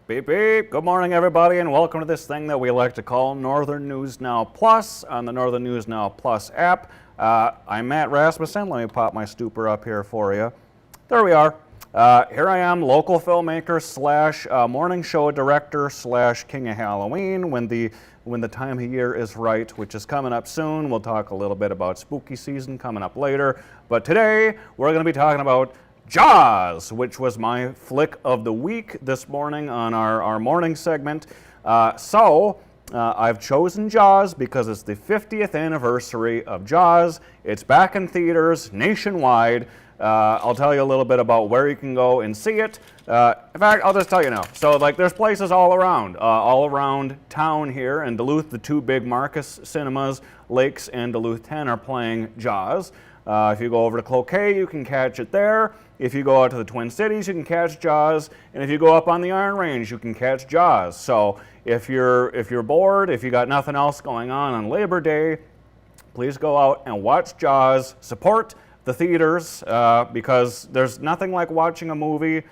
Beep beep. Good morning, everybody, and welcome to this thing that we like to call Northern News Now Plus on the Northern News Now Plus app. I'm Matt Rasmussen. Let me pop my stupor up here for you. There we are. Here I am, local filmmaker slash morning show director slash king of Halloween when the time of year is right, which is coming up soon. We'll talk a little bit about spooky season coming up later. But today, we're going to be talking about Jaws, which was my flick of the week this morning on our morning segment. I've chosen Jaws because it's the 50th anniversary of Jaws. It's back in theaters nationwide. I'll tell you a little bit about where you can go and see it. In fact, I'll just tell you now. So, there's places all around town here in Duluth. The two big Marcus cinemas, Lakes and Duluth 10, are playing Jaws. If you go over to Cloquet, you can catch it there. If you go out to the Twin Cities, you can catch Jaws. And if you go up on the Iron Range, you can catch Jaws. So if you're bored, if you got nothing else going on Labor Day, please go out and watch Jaws. Support the theaters because there's nothing like watching a movie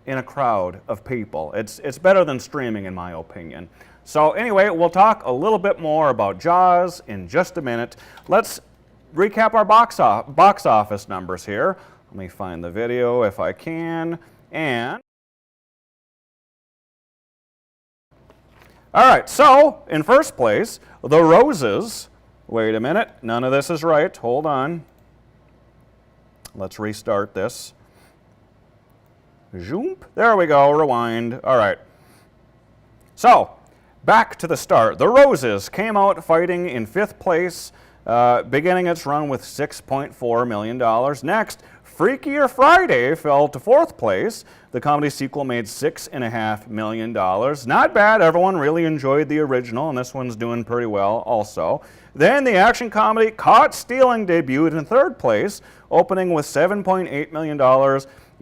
in a crowd of people. It's better than streaming, in my opinion. So anyway, we'll talk a little bit more about Jaws in just a minute. Let's recap our box office numbers here. Let me find the video if I can. And all right, so in first place, The Roses. Wait a minute, none of this is right. Hold on. Let's restart this. Zoom. There we go, rewind. All right. So, back to the start. The Roses came out fighting in fifth place, beginning its run with $6.4 million. Next, Freakier Friday fell to fourth place. The comedy sequel made $6.5 million. Not bad. Everyone really enjoyed the original, and this one's doing pretty well also. Then the action comedy Caught Stealing debuted in third place, opening with $7.8 million.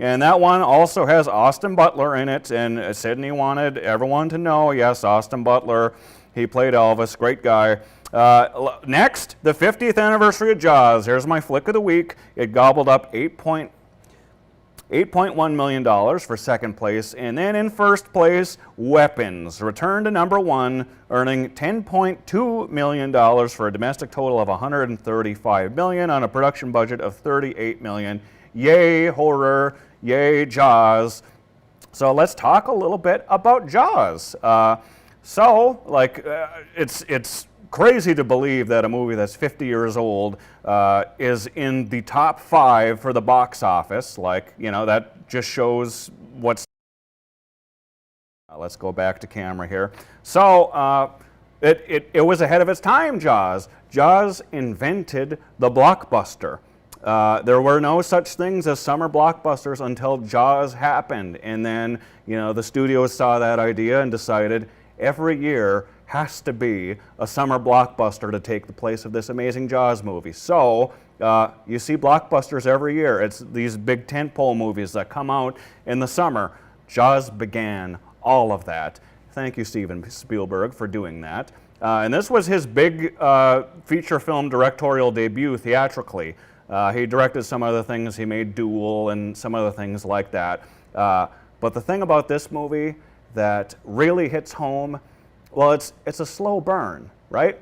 And that one also has Austin Butler in it, and Sydney wanted everyone to know, yes, Austin Butler, he played Elvis, great guy. Next, the 50th anniversary of Jaws. Here's my flick of the week. It gobbled up $8.1 million for second place. And then in first place, Weapons returned to number one, earning $10.2 million for a domestic total of $135 million on a production budget of $38 million. Yay, horror. Yay, Jaws. So let's talk a little bit about Jaws. It's crazy to believe that a movie that's 50 years old is in the top 5 for the box office. That just shows what's... Let's go back to camera here. So it was ahead of its time, Jaws. Jaws invented the blockbuster. There were no such things as summer blockbusters until Jaws happened. And then, the studios saw that idea and decided every year has to be a summer blockbuster to take the place of this amazing Jaws movie. So you see blockbusters every year. It's these big tentpole movies that come out in the summer. Jaws began all of that. Thank you, Steven Spielberg, for doing that. And this was his big feature film directorial debut theatrically. He directed some other things. He made Duel and some other things like that. But the thing about this movie that really hits home, well, it's a slow burn, right?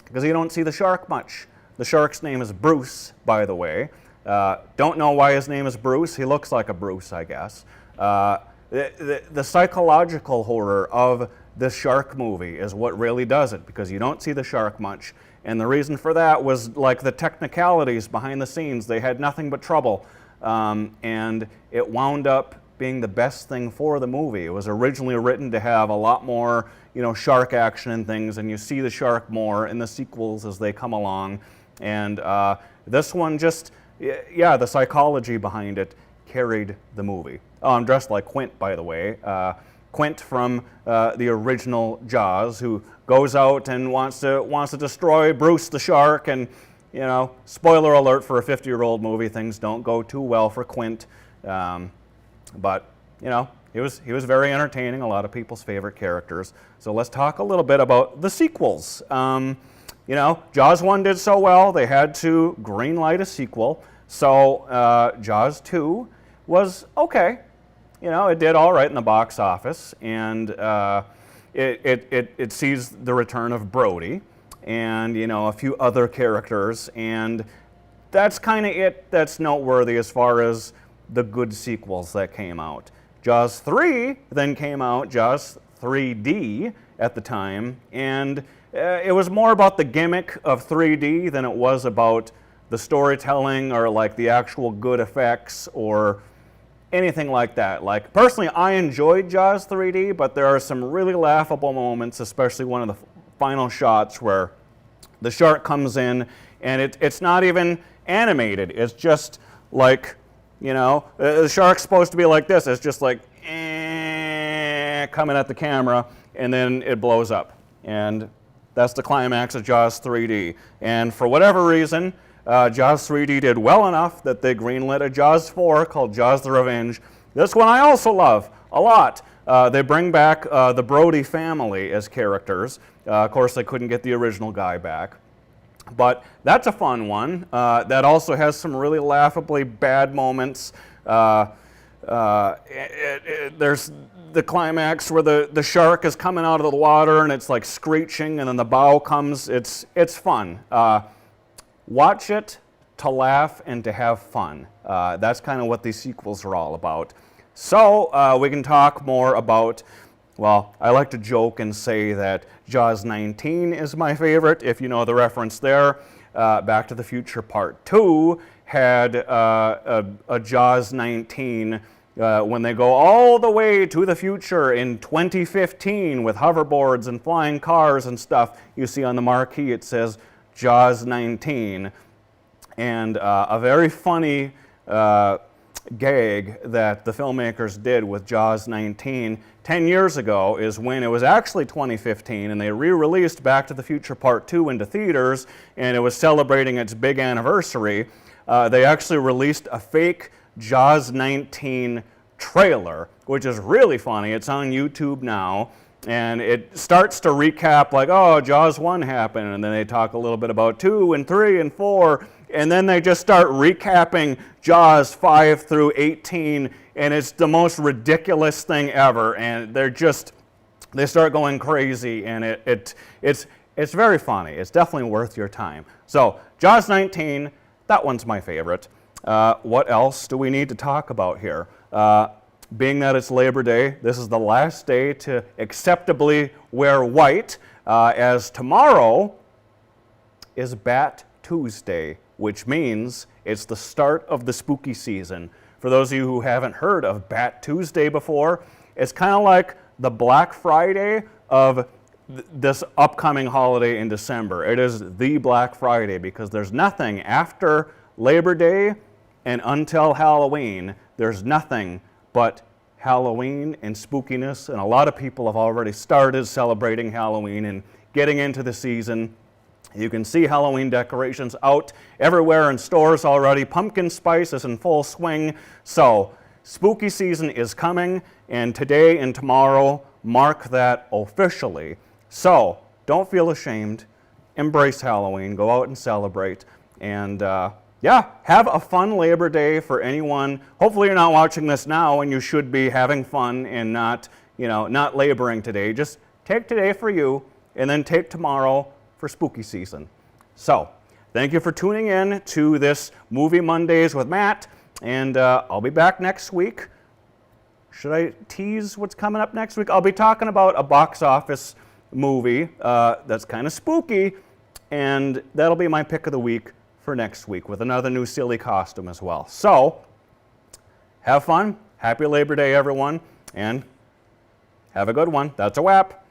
Because you don't see the shark much. The shark's name is Bruce, by the way. Don't know why his name is Bruce. He looks like a Bruce, I guess. The psychological horror of this shark movie is what really does it, because you don't see the shark much. And the reason for that was the technicalities behind the scenes. They had nothing but trouble. And it wound up being the best thing for the movie. It was originally written to have a lot more, shark action and things, and you see the shark more in the sequels as they come along. And this one just, the psychology behind it carried the movie. Oh, I'm dressed like Quint, by the way. Quint from the original Jaws, who goes out and wants to destroy Bruce the shark. And spoiler alert for a 50-year-old movie, things don't go too well for Quint. But he was very entertaining. A lot of people's favorite characters. So let's talk a little bit about the sequels. Jaws 1 did so well, they had to greenlight a sequel. So Jaws 2 was okay. you know, it did all right in the box office, and it sees the return of Brody and, you know, a few other characters, and that's kind of it that's noteworthy as far as the good sequels that came out. Jaws 3 then came out, Jaws 3D at the time, and it was more about the gimmick of 3D than it was about the storytelling or like the actual good effects or anything like that. Like, personally, I enjoyed Jaws 3D, but there are some really laughable moments, especially one of the final shots where the shark comes in and it's not even animated. It's just like, you know, the shark's supposed to be like this. It's just like coming at the camera, and then it blows up. And that's the climax of Jaws 3D. And for whatever reason, Jaws 3D did well enough that they greenlit a Jaws 4 called Jaws the Revenge. This one I also love a lot. They bring back the Brody family as characters. Of course, they couldn't get the original guy back. But that's a fun one. That also has some really laughably bad moments. There's the climax where the shark is coming out of the water and it's like screeching, and then the bow comes. It's fun. Watch it to laugh and to have fun. That's kind of what these sequels are all about. So we can talk more about, well, I like to joke and say that Jaws 19 is my favorite, if you know the reference there. Back to the Future Part 2 had a Jaws 19 when they go all the way to the future in 2015 with hoverboards and flying cars and stuff. You see on the marquee it says Jaws 19. And a very funny gag that the filmmakers did with Jaws 19 10 years ago is when it was actually 2015 and they re-released Back to the Future Part 2 into theaters, and it was celebrating its big anniversary. They actually released a fake Jaws 19 trailer, which is really funny. It's on YouTube now, and it starts to recap like, oh, Jaws 1 happened, and then they talk a little bit about 2 and 3 and 4, and then they just start recapping Jaws 5 through 18, and it's the most ridiculous thing ever, and they start going crazy, and it's very funny. It's definitely worth your time. So Jaws 19, that one's my favorite. What else do we need to talk about here? Being that it's Labor Day, this is the last day to acceptably wear white, as tomorrow is Bat Tuesday, which means it's the start of the spooky season. For those of you who haven't heard of Bat Tuesday before, it's kind of like the Black Friday of this upcoming holiday in December. It is the Black Friday because there's nothing after Labor Day and until Halloween. There's nothing but Halloween and spookiness, and a lot of people have already started celebrating Halloween and getting into the season. You can see Halloween decorations out everywhere in stores already. Pumpkin spice is in full swing. So spooky season is coming, and today and tomorrow mark that officially. So don't feel ashamed. Embrace Halloween. Go out and celebrate. And yeah, have a fun Labor Day for anyone. Hopefully you're not watching this now and you should be having fun and not laboring today. Just take today for you and then take tomorrow for spooky season. So, thank you for tuning in to this Movie Mondays with Matt, and I'll be back next week. Should I tease what's coming up next week? I'll be talking about a box office movie that's kind of spooky, and that'll be my pick of the week for next week with another new silly costume as well. So, have fun. Happy Labor Day, everyone, and have a good one. That's a wrap.